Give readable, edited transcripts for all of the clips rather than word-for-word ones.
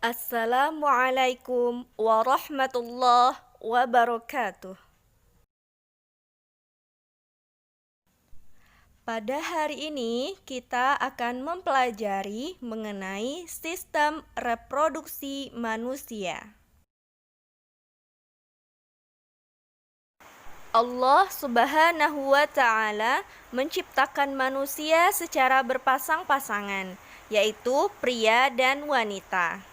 Assalamualaikum warahmatullahi wabarakatuh. Pada hari ini kita akan mempelajari mengenai sistem reproduksi manusia. Allah Subhanahu wa Ta'ala menciptakan manusia secara berpasang-pasangan, yaitu pria dan wanita.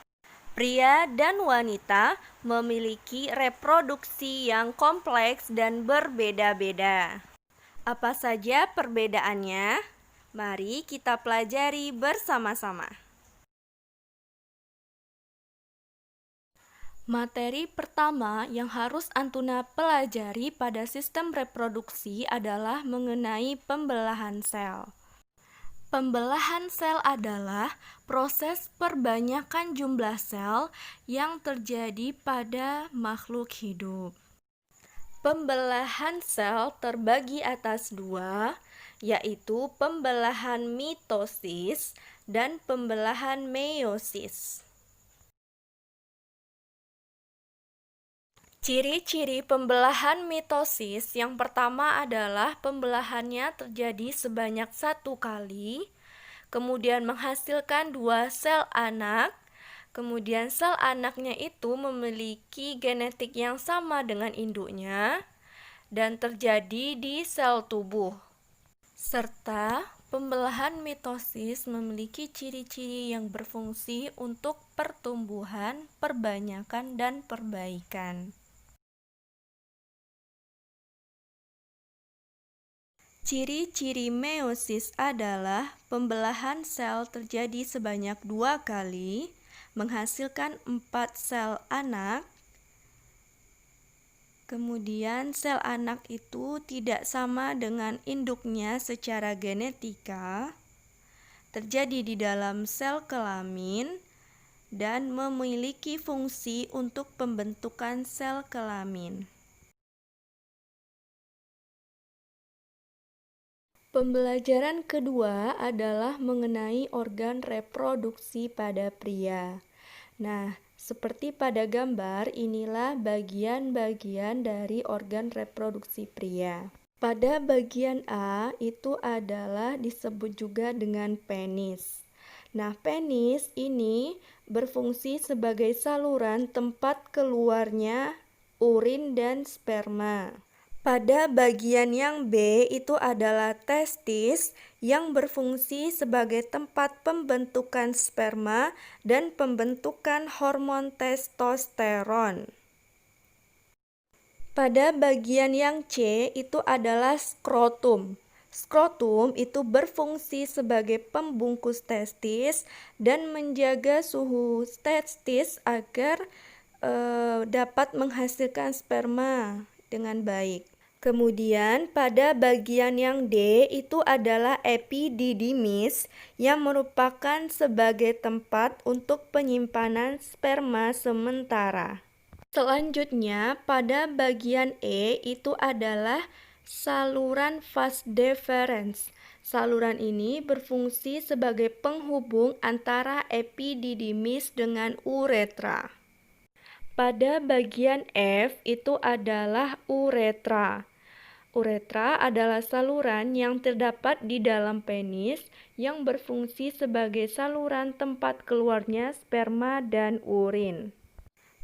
Pria dan wanita memiliki reproduksi yang kompleks dan berbeda-beda. Apa saja perbedaannya? Mari kita pelajari bersama-sama. Materi pertama yang harus Antuna pelajari pada sistem reproduksi adalah mengenai pembelahan sel. Pembelahan sel adalah proses perbanyakan jumlah sel yang terjadi pada makhluk hidup. Pembelahan sel terbagi atas dua, yaitu pembelahan mitosis dan pembelahan meiosis. Ciri-ciri pembelahan mitosis yang pertama adalah pembelahannya terjadi sebanyak 1 kali, kemudian menghasilkan 2 sel anak, kemudian sel anaknya itu memiliki genetik yang sama dengan induknya, dan terjadi di sel tubuh. Serta pembelahan mitosis memiliki ciri-ciri yang berfungsi untuk pertumbuhan, perbanyakan, dan perbaikan. Ciri-ciri meiosis adalah pembelahan sel terjadi sebanyak 2 kali, menghasilkan 4 sel anak. Kemudian sel anak itu tidak sama dengan induknya secara genetika, terjadi di dalam sel kelamin, dan memiliki fungsi untuk pembentukan sel kelamin. Pembelajaran kedua adalah mengenai organ reproduksi pada pria. Nah, seperti pada gambar, inilah bagian-bagian dari organ reproduksi pria. Pada bagian A itu adalah disebut juga dengan penis. Nah, penis ini berfungsi sebagai saluran tempat keluarnya urin dan sperma. Pada bagian yang B itu adalah testis yang berfungsi sebagai tempat pembentukan sperma dan pembentukan hormon testosteron. Pada bagian yang C itu adalah skrotum. Skrotum itu berfungsi sebagai pembungkus testis dan menjaga suhu testis agar dapat menghasilkan sperma dengan baik. Kemudian pada bagian yang D itu adalah epididymis yang merupakan sebagai tempat untuk penyimpanan sperma sementara. Selanjutnya pada bagian E itu adalah saluran vas deferens. Saluran ini berfungsi sebagai penghubung antara epididymis dengan uretra. Pada bagian F itu adalah uretra. Uretra adalah saluran yang terdapat di dalam penis yang berfungsi sebagai saluran tempat keluarnya sperma dan urin.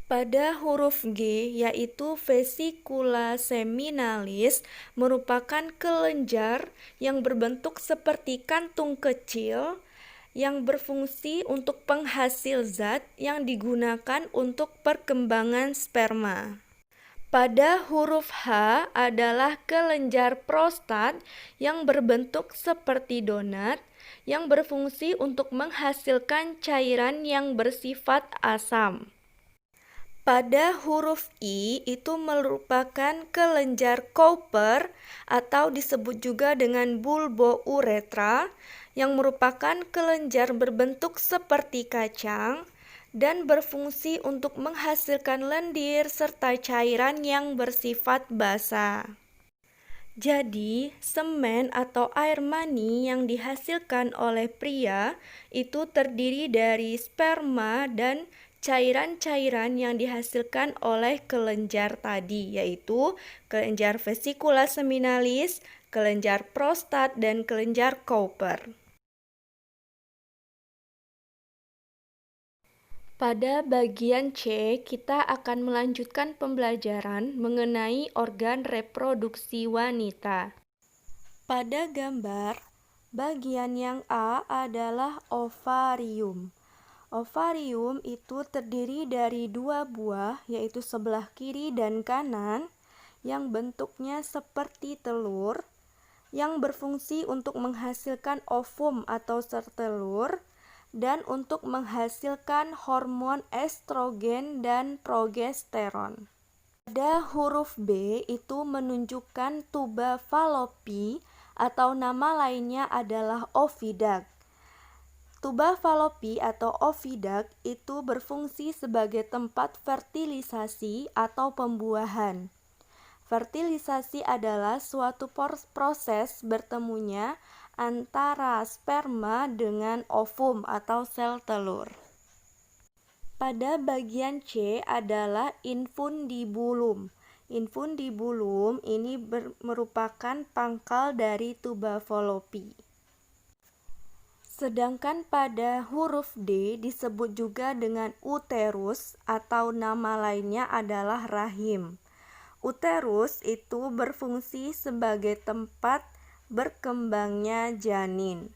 Pada huruf G yaitu vesicula seminalis merupakan kelenjar yang berbentuk seperti kantung kecil yang berfungsi untuk penghasil zat yang digunakan untuk perkembangan sperma. Pada huruf H adalah kelenjar prostat yang berbentuk seperti donat yang berfungsi untuk menghasilkan cairan yang bersifat asam. Pada huruf I itu merupakan kelenjar Cowper atau disebut juga dengan bulbouretra yang merupakan kelenjar berbentuk seperti kacang dan berfungsi untuk menghasilkan lendir serta cairan yang bersifat basa. Jadi, semen atau air mani yang dihasilkan oleh pria itu terdiri dari sperma dan cairan-cairan yang dihasilkan oleh kelenjar tadi, yaitu kelenjar vesikula seminalis, kelenjar prostat, dan kelenjar Cowper. Pada bagian C, kita akan melanjutkan pembelajaran mengenai organ reproduksi wanita. Pada gambar, bagian yang A adalah ovarium. Ovarium itu terdiri dari dua buah, yaitu sebelah kiri dan kanan, yang bentuknya seperti telur, yang berfungsi untuk menghasilkan ovum atau sertelur, dan untuk menghasilkan hormon estrogen dan progesteron. Pada huruf B itu menunjukkan tuba Fallopi atau nama lainnya adalah oviduct. Tuba Fallopi atau oviduct itu berfungsi sebagai tempat fertilisasi atau pembuahan. Fertilisasi adalah suatu proses bertemunya antara sperma dengan ovum atau sel telur. Pada bagian C adalah infundibulum. Infundibulum ini merupakan pangkal dari tuba Fallopi. Sedangkan pada huruf D disebut juga dengan uterus atau nama lainnya adalah rahim. Uterus itu berfungsi sebagai tempat berkembangnya janin.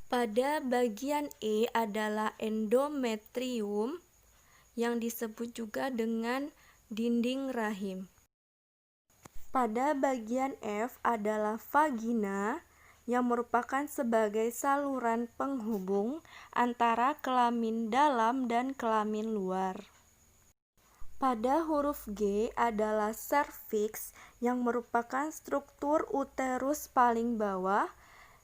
Pada bagian E adalah endometrium yang disebut juga dengan dinding rahim. Pada bagian F adalah vagina yang merupakan sebagai saluran penghubung antara kelamin dalam dan kelamin luar. Pada huruf G adalah serviks yang merupakan struktur uterus paling bawah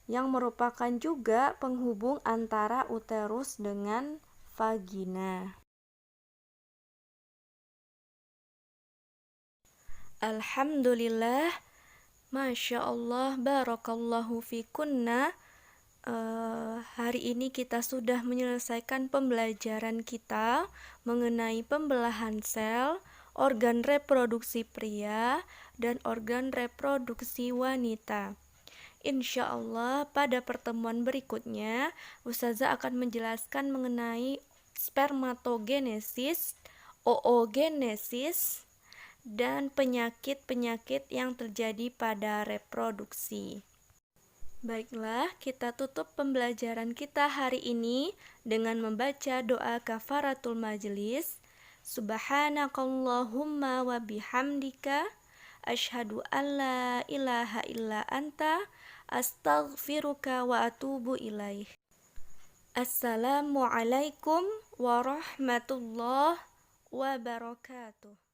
yang merupakan juga penghubung antara uterus dengan vagina. Alhamdulillah, Masya Allah, barakallahu fikunna. Hari ini kita sudah menyelesaikan pembelajaran kita mengenai pembelahan sel, organ reproduksi pria, dan organ reproduksi wanita. Insya Allah pada pertemuan berikutnya Ustazah akan menjelaskan mengenai spermatogenesis, oogenesis, dan penyakit-penyakit yang terjadi pada reproduksi. Baiklah, kita tutup pembelajaran kita hari ini dengan membaca doa kafaratul majlis. Subhanakallahumma wa bihamdika asyhadu an la ilaha illa anta astaghfiruka wa atubu ilaih. Assalamualaikum warahmatullahi wabarakatuh.